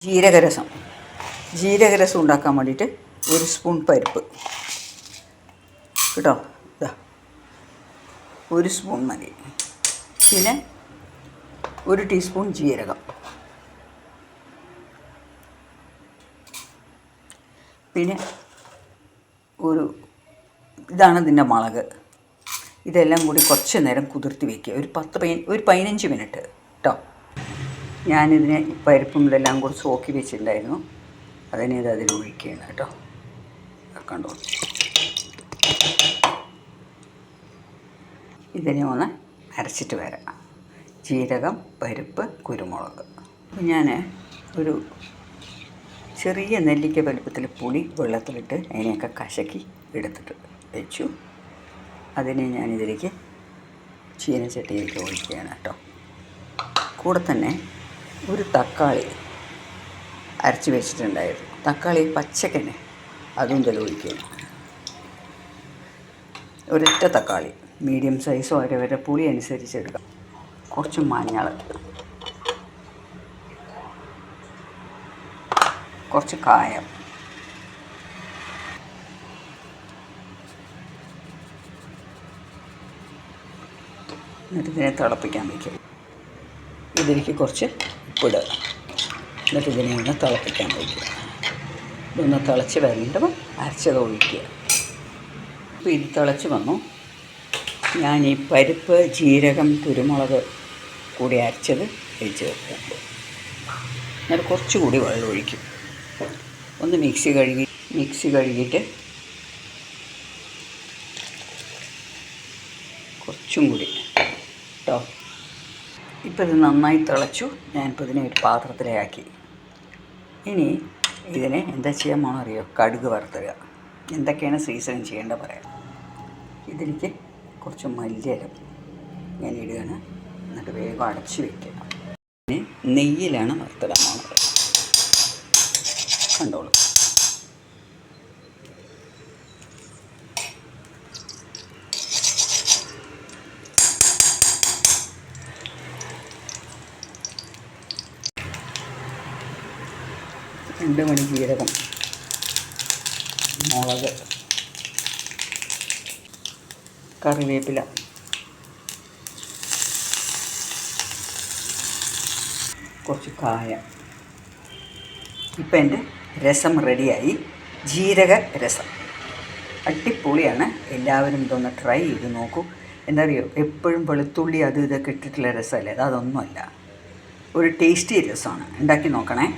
ജീരകരസം ഉണ്ടാക്കാൻ വേണ്ടിയിട്ട് 1 സ്പൂൺ പരിപ്പ് കേട്ടോ. ഇതാ 1 സ്പൂൺ മതി. പിന്നെ 1 ടീസ്പൂൺ ജീരകം, പിന്നെ ഇതാണ് ഇതിൻ്റെ മുളക്. ഇതെല്ലാം കൂടി കുറച്ച് നേരം കുതിർത്തി വയ്ക്കുക, ഒരു 15 മിനിറ്റ് കേട്ടോ. ഞാനിതിനെ പരിപ്പും ഇതെല്ലാം കൂടി സോക്കി വെച്ചിട്ടുണ്ടായിരുന്നു. ഇത് അതിൽ ഒഴിക്കുകയാണ് കേട്ടോ. കണ്ടോ, ഇതിനെ ഒന്ന് അരച്ചിട്ട് വരാം. ജീരകം, പരിപ്പ്, കുരുമുളക്. ഞാൻ ഒരു ചെറിയ നെല്ലിക്ക വലുപ്പത്തിൽ പുളി വെള്ളത്തിലിട്ട് അതിനെയൊക്കെ കശക്കി എടുത്തിട്ട് വെച്ചു. അതിനെ ഞാനിതിലേക്ക് ചീനച്ചട്ടിയിലേക്ക് ഒഴിക്കുകയാണ് കേട്ടോ. കൂടെ തന്നെ ഒരു തക്കാളി അരച്ച് വെച്ചിട്ടുണ്ടായിരുന്നു. തക്കാളി പച്ചക്കന്നെ അതും ഇതിൽ ഒഴിക്കുകയാണ്. ഒരൊറ്റ തക്കാളി, മീഡിയം സൈസോ അവരവരുടെ പുളി അനുസരിച്ചെടുക്കാം. കുറച്ച് മഞ്ഞൾ, കുറച്ച് കായം, എന്നിട്ട് ഇതിനെ തിളപ്പിക്കാൻ വയ്ക്കും. ഇതിലേക്ക് കുറച്ച് ഉപ്പിടുക, എന്നിട്ട് ഇതിനെ ഒന്ന് തിളപ്പിക്കാൻ വയ്ക്കുക. ഇതൊന്ന് തിളച്ച് വരുമ്പോൾ അരച്ചത് ഒഴിക്കുക. അപ്പോൾ ഇത് തിളച്ച് വന്നു. ഞാൻ ഈ പരിപ്പ്, ജീരകം, കുരുമുളക് കൂടി അരച്ചത് ഒഴിച്ച് വെക്കുക. എന്നിട്ട് കുറച്ചുകൂടി വെള്ളം ഒഴിക്കും. ഒന്ന് മിക്സി കഴുകിയിട്ട് കുറച്ചും കൂടി കേട്ടോ. ഇപ്പോൾ ഇത് നന്നായി തിളച്ചു. ഞാനിപ്പോൾ ഇതിനെ ഒരു പാത്രത്തിലാക്കി. ഇനി ഇതിനെ എന്താ ചെയ്യാൻ പോകണം അറിയോ? കടുക് വറുത്തുക. എന്തൊക്കെയാണ് സീസണിങ് ചെയ്യേണ്ടത് പറയാം. ഇതിലേക്ക് കുറച്ച് മല്ലിയില ഞാൻ ഇടുകയാണ്. എന്നിട്ട് വേഗം അടച്ച് വയ്ക്കുക. ഇനി നെയ്യിലാണ് വറുത്തിടാൻ പോകുന്നത്. കണ്ടോളൂ. രണ്ട് മണി ജീരകം, മുളക്, കറിവേപ്പില, കുറച്ച് കായം. ഇപ്പം എൻ്റെ രസം റെഡിയായി. ജീരക രസം അടിപൊളിയാണ്. എല്ലാവരും ഇതൊന്ന് ട്രൈ ചെയ്ത് നോക്കൂ. എന്താ അറിയോ, എപ്പോഴും വെളുത്തുള്ളി അത് ഇതൊക്കെ ഇട്ടിട്ടുള്ള രസമല്ലേ, അതൊന്നുമല്ല. ഒരു ടേസ്റ്റി രസമാണ്. ഉണ്ടാക്കി നോക്കണേ.